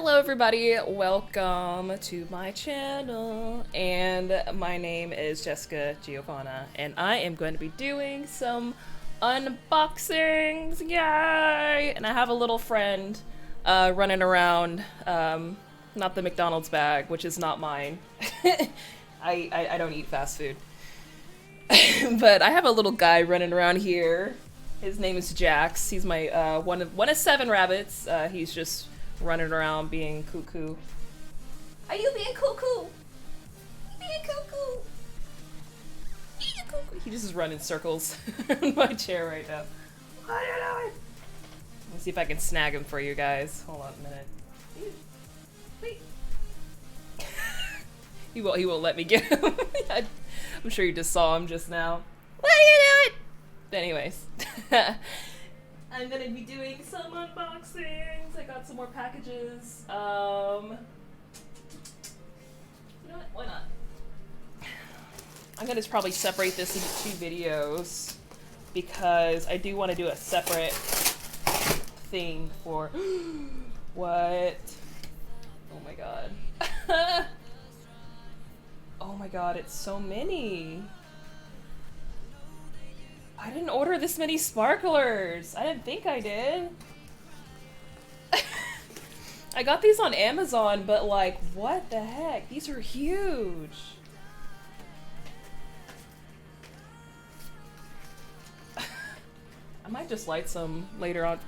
Hello everybody, welcome to my channel, and my name is Jessica Giovanna, and I am going to be doing some unboxings, yay! And I have a little friend running around, not the McDonald's bag, which is not mine. I don't eat fast food. But I have a little guy running around here. His name is Jax. He's my one of 7 rabbits. He's just running around being cuckoo. Are you being cuckoo? You being cuckoo? Being cuckoo? He just is running circles in my chair right now. What are you doing? Let me see if I can snag him for you guys. Hold on a minute. Wait. He won't let me get him. I'm sure you just saw him just now. What are you doing? Anyways. I'm gonna be doing some unboxings. I got some more packages. You know what? Why not? I'm gonna probably separate this into 2 videos because I do want to do a separate thing for. What? Oh my god. Oh my god, it's so many. I didn't order this many sparklers. I didn't think I did. I got these on Amazon, but like, what the heck? These are huge. I might just light some later on.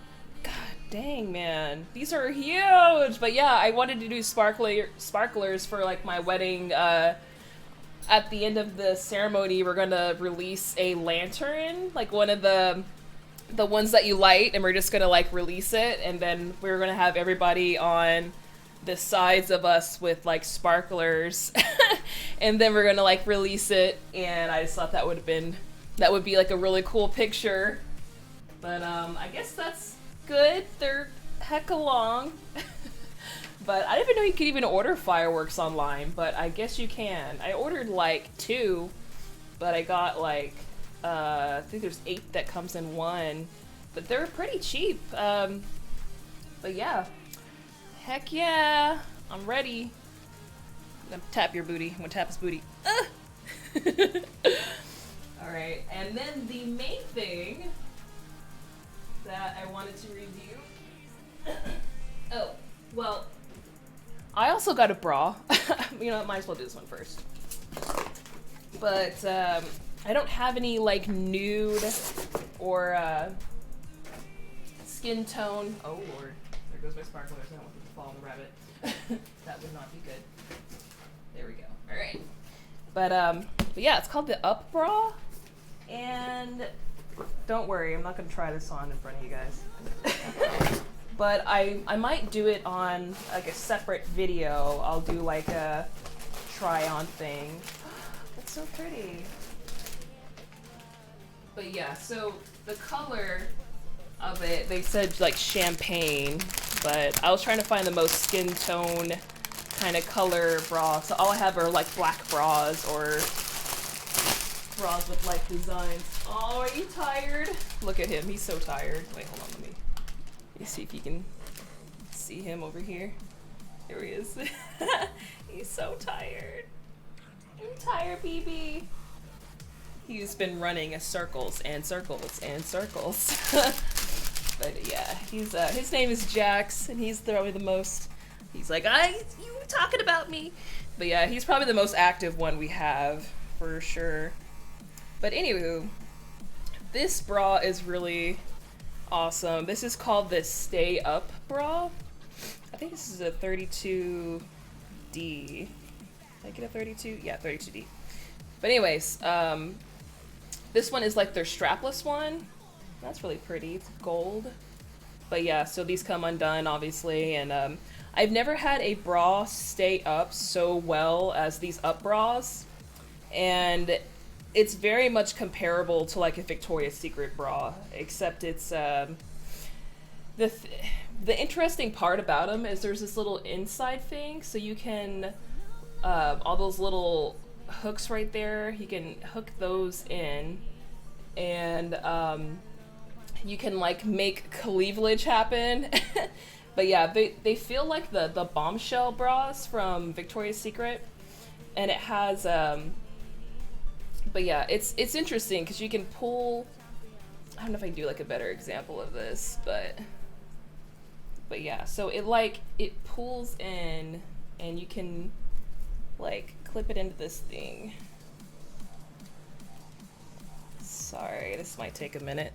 God dang, man. These are huge. But yeah, I wanted to do sparklers for like my wedding. At the end of the ceremony, we're gonna release a lantern, like one of the ones that you light, and we're just gonna like release it, and then we're gonna have everybody on the sides of us with like sparklers, and then we're gonna like release it. And I just thought that would be like a really cool picture. But I guess that's good. They're hecka long. But I didn't even know you could even order fireworks online, but I guess you can. I ordered like 2, but I got like, I think there's 8 that comes in one, but they're pretty cheap. But yeah, heck yeah, I'm ready. I'm gonna tap your booty. I'm gonna tap his booty. All right, and then the main thing that I wanted to review. Oh, well. I also got a bra. You know, I might as well do this one first. But I don't have any like nude or skin tone. Oh lord, there goes my sparklers. I don't want them to fall on the rabbit. That would not be good. There we go. All right. But yeah, it's called the Up Bra, and don't worry, I'm not gonna try this on in front of you guys. But I might do it on like a separate video. I'll do like a try on thing. That's so pretty. But yeah, so the color of it, they said like champagne, but I was trying to find the most skin tone kind of color bra. So all I have are like black bras or bras with like designs. Oh, are you tired? Look at him, he's so tired. Wait, hold on, let me see if you can see him over here. There he is. He's so tired. I'm tired, BB. He's been running circles and circles and circles. But yeah, he's his name is Jax, and he's probably the most. He's like, you talking about me? But yeah, he's probably the most active one we have for sure. But anywho, this bra is really awesome. This is called the Stay Up bra. I think this is a 32D. Did I get a 32? Yeah, 32D. But anyways, this one is like their strapless one. That's really pretty. It's gold. But yeah, so these come undone, obviously, and I've never had a bra stay up so well as these Up bras, and it's very much comparable to like a Victoria's Secret bra, except it's the interesting part about them is there's this little inside thing, so you can all those little hooks right there, you can hook those in, and you can like make cleavage happen But yeah, they feel like the bombshell bras from Victoria's Secret, and it has but yeah, it's interesting because you can pull. I don't know if I can do like a better example of this, but yeah, so it pulls in, and you can like clip it into this thing. Sorry, this might take a minute.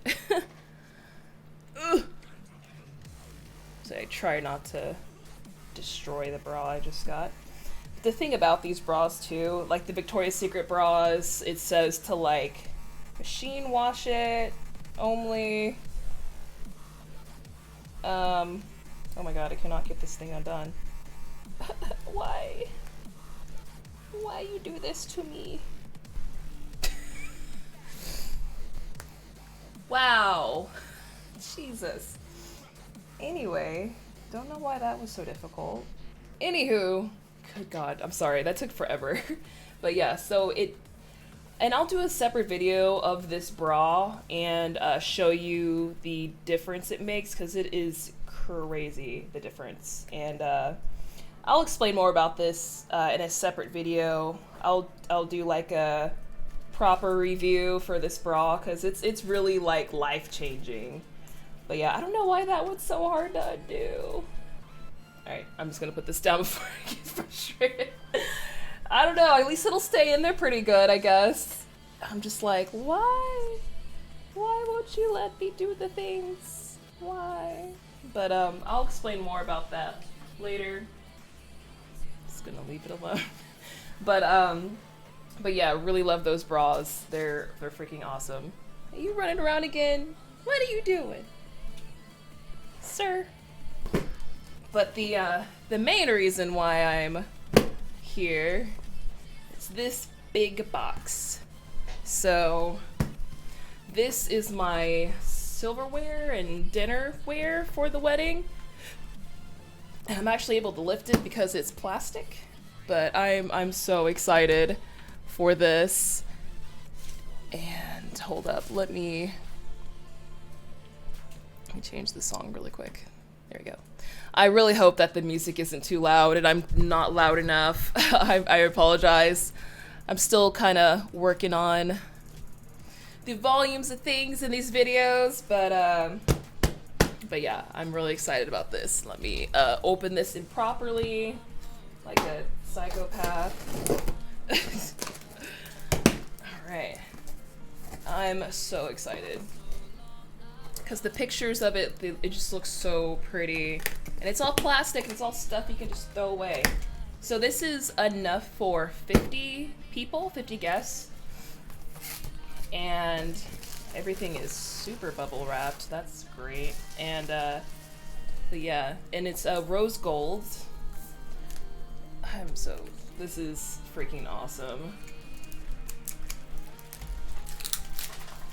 So I try not to destroy the bra I just got. The thing about these bras too, like the Victoria's Secret bras, it says to like machine wash it only. Oh my god, I cannot get this thing undone. Why? Why you do this to me? Wow. Jesus. Anyway, don't know why that was so difficult. Anywho, good god, I'm sorry, that took forever. But yeah, and I'll do a separate video of this bra and show you the difference it makes, because it is crazy, the difference. And I'll explain more about this in a separate video. I'll do like a proper review for this bra, because it's really like life-changing. But yeah, I don't know why that was so hard to undo. Alright, I'm just gonna put this down before I get frustrated. I don't know, at least it'll stay in there pretty good, I guess. I'm just like, why? Why won't you let me do the things? Why? But I'll explain more about that later. Just gonna leave it alone. But yeah, really love those bras. They're freaking awesome. Are you running around again? What are you doing, sir? But the main reason why I'm here is this big box. So this is my silverware and dinnerware for the wedding. And I'm actually able to lift it because it's plastic. But I'm so excited for this. And hold up, let me change the song really quick. There we go. I really hope that the music isn't too loud, and I'm not loud enough. I apologize. I'm still kind of working on the volumes of things in these videos, but yeah, I'm really excited about this. Let me open this improperly, like a psychopath. All right, I'm so excited because the pictures of it just looks so pretty, and it's all plastic. It's all stuff you can just throw away. So this is enough for 50 people, 50 guests. And everything is super bubble wrapped. That's great. And but yeah, and it's rose gold. This is freaking awesome.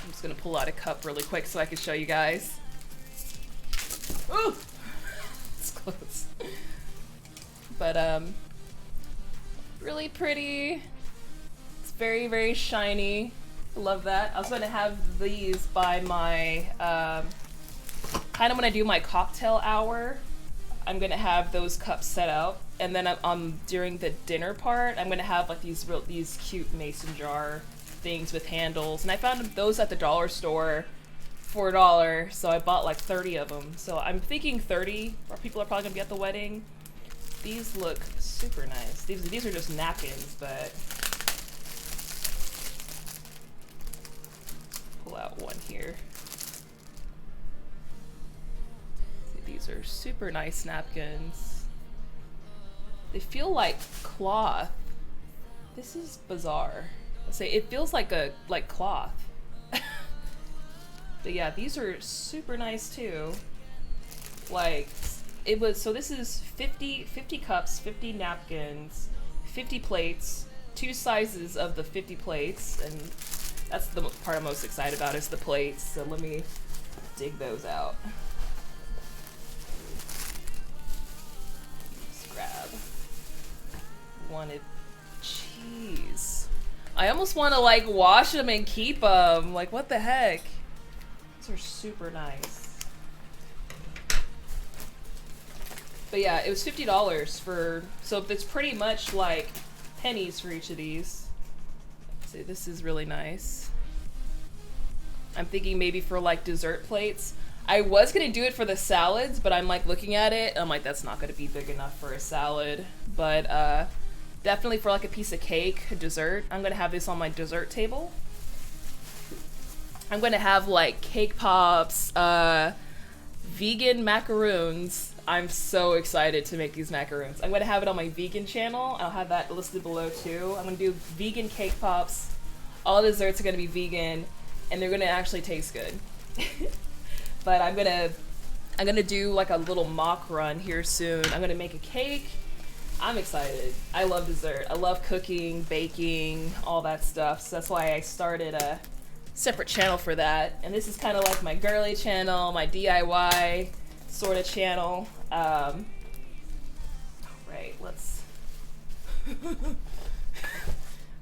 I'm just gonna pull out a cup really quick so I can show you guys. Ooh! It's close. But really pretty. It's very, very shiny. Love that. I was going to have these by my, kind of when I do my cocktail hour, I'm going to have those cups set out. And then during the dinner part, I'm going to have like these cute mason jar things with handles. And I found those at the dollar store for $1, so I bought like 30 of them. So I'm thinking 30 people are probably going to be at the wedding. These look super nice. These are just napkins, but pull out one here. These are super nice napkins. They feel like cloth. This is bizarre. Let's say it feels like cloth. But yeah, these are super nice too. Like so this is 50 cups, 50 napkins, 50 plates, 2 sizes of the 50 plates, and that's the part I'm most excited about is the plates. So let me dig those out. Let's grab one of cheese. I almost want to like wash them and keep them. Like what the heck? These are super nice. But yeah, it was $50 for, so it's pretty much like pennies for each of these. See, this is really nice. I'm thinking maybe for like dessert plates. I was gonna do it for the salads, but I'm like looking at it, I'm like, that's not gonna be big enough for a salad. But definitely for like a piece of cake, a dessert. I'm gonna have this on my dessert table. I'm gonna have like cake pops, vegan macaroons. I'm so excited to make these macaroons. I'm gonna have it on my vegan channel. I'll have that listed below too. I'm gonna do vegan cake pops. All desserts are gonna be vegan, and they're gonna actually taste good. But I'm gonna do like a little mock run here soon. I'm gonna make a cake. I'm excited. I love dessert. I love cooking, baking, all that stuff. So that's why I started a separate channel for that. And this is kind of like my girly channel, my DIY sort of channel. Right, let's.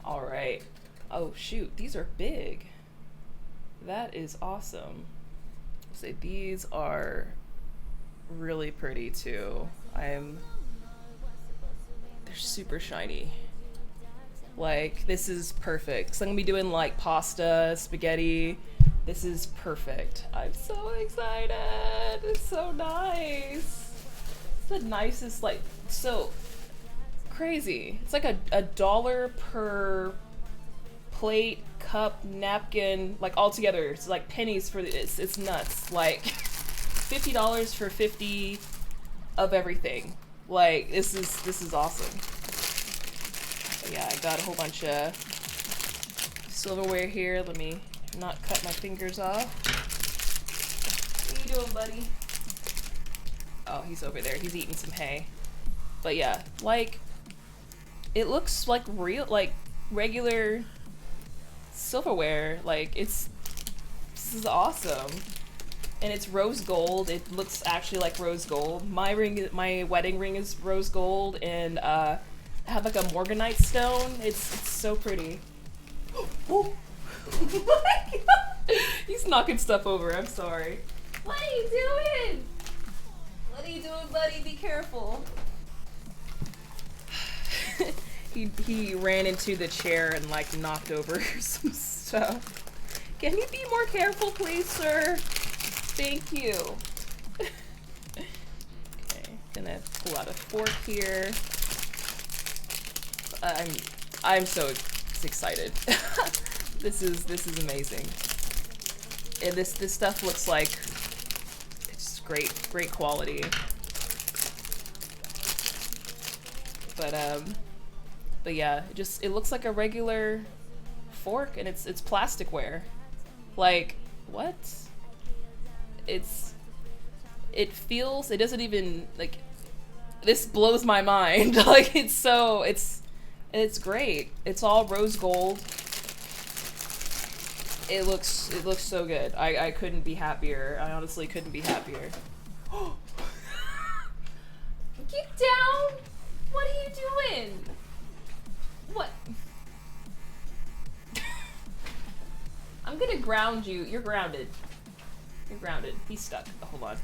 All right. Oh shoot, these are big. That is awesome. So these are really pretty too. They're super shiny. Like, this is perfect. So I'm gonna be doing like pasta, spaghetti. This is perfect. I'm so excited. It's so nice. It's the nicest, like, so crazy. It's like a dollar per plate, cup, napkin, like all together. It's like pennies for this. It's nuts. Like $50 for 50 of everything. Like, this is awesome. But yeah, I got a whole bunch of silverware here. Let me not cut my fingers off. What are you doing, buddy? Oh, he's over there. He's eating some hay. But yeah, like, it looks like real, like regular silverware. Like, this is awesome. And it's rose gold. It looks actually like rose gold. My wedding ring is rose gold, and I have like a morganite stone. It's so pretty. Oh my God. He's knocking stuff over. I'm sorry. What are you doing? What are you doing, buddy? Be careful. He ran into the chair and like knocked over some stuff. Can you be more careful, please, sir? Thank you. Okay, gonna pull out a fork here. I'm so excited. This is amazing. And this stuff looks like it's great quality. But yeah, it looks like a regular fork, and it's plasticware. Like, what? It doesn't even, like, this blows my mind. Like, it's great. It's all rose gold. It looks so good. I couldn't be happier. I honestly couldn't be happier. Get down! What are you doing? What? I'm gonna ground you. You're grounded. You're grounded. He's stuck. Hold on.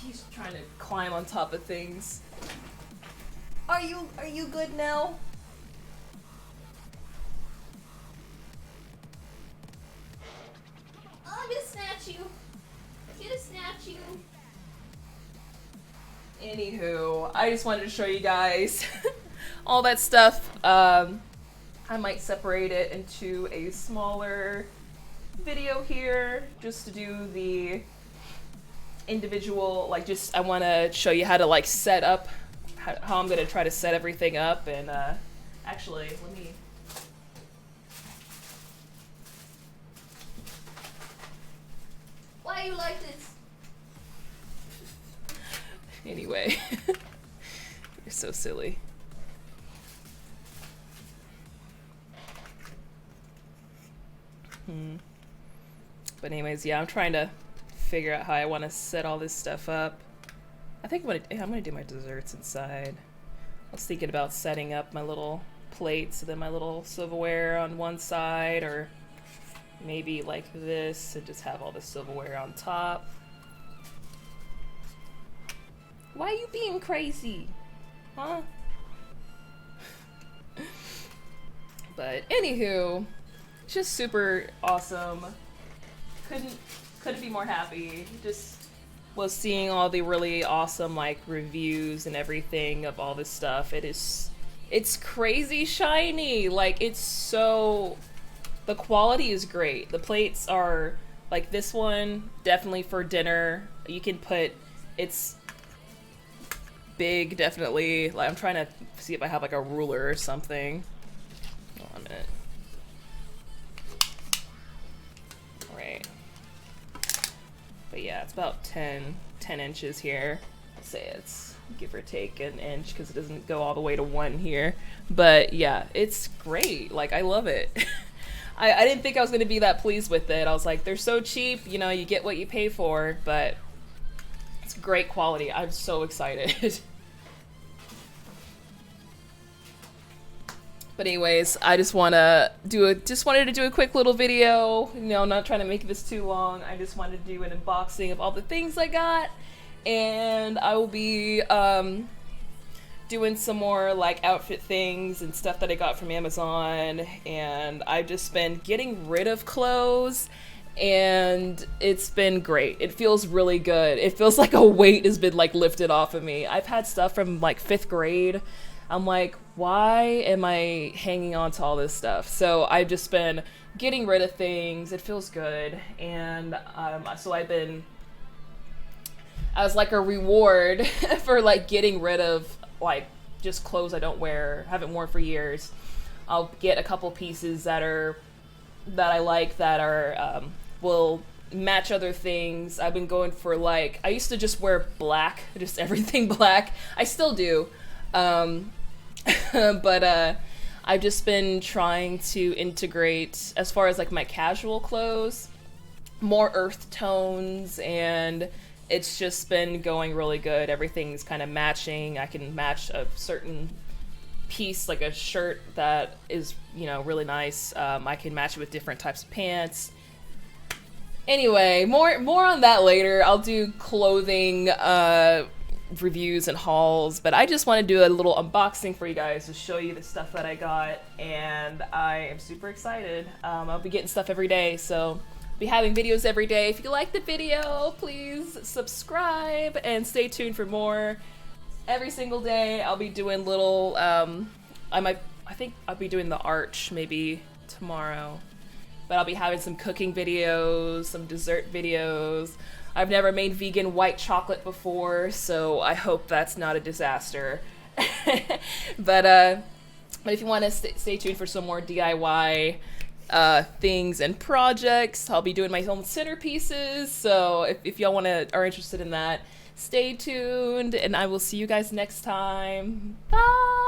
He's trying to climb on top of things. Are you good now? Oh, I'm gonna snatch you. I'm gonna snatch you. Anywho, I just wanted to show you guys all that stuff. I might separate it into a smaller video here just to do the individual, like, just I want to show you how to like set up how I'm gonna try to set everything up. And actually, let me why are you like this? Anyway. You're so silly. But anyways, yeah, I'm trying to figure out how I want to set all this stuff up. I think I'm gonna do my desserts inside. I was thinking about setting up my little plates and then my little silverware on one side, or maybe like this and just have all the silverware on top. Why are you being crazy? Huh? But anywho, it's just super awesome. Couldn't be more happy. Just was seeing all the really awesome like reviews and everything of all this stuff. It's crazy shiny. Like it's so, the quality is great. The plates are like this one, definitely for dinner. You can put, it's big, definitely. Like I'm trying to see if I have like a ruler or something. Hold on a minute. All right. But yeah, it's about 10 inches here. I'll say it's give or take an inch because it doesn't go all the way to 1 here. But yeah, it's great. Like I love it. I didn't think I was going to be that pleased with it. I was like, they're so cheap, you know, you get what you pay for, but it's great quality. I'm so excited. But anyways, I just wanted to do a quick little video. You know, I'm not trying to make this too long. I just wanted to do an unboxing of all the things I got, and I will be doing some more like outfit things and stuff that I got from Amazon. And I've just been getting rid of clothes, and it's been great. It feels really good. It feels like a weight has been like lifted off of me. I've had stuff from like 5th grade. I'm like, why am I hanging on to all this stuff? So I've just been getting rid of things. It feels good. And so as like a reward for like getting rid of like just clothes I don't wear, haven't worn for years, I'll get a couple pieces that I like that are will match other things. I've been going for like, I used to just wear black, just everything black. I still do. But I've just been trying to integrate, as far as like my casual clothes, more earth tones, and it's just been going really good. Everything's kind of matching. I can match a certain piece, like a shirt that is, you know, really nice. I can match it with different types of pants. Anyway, more on that later. I'll do clothing reviews and hauls, but I just want to do a little unboxing for you guys to show you the stuff that I got, and I am super excited. I'll be getting stuff every day, so I'll be having videos every day. If you like the video, please subscribe and stay tuned for more. Every single day I'll be doing little I think I'll be doing the arch maybe tomorrow, but I'll be having some cooking videos, some dessert videos. I've never made vegan white chocolate before, so I hope that's not a disaster. But if you want to stay tuned for some more DIY things and projects, I'll be doing my own centerpieces. So if y'all are interested in that, stay tuned, and I will see you guys next time. Bye!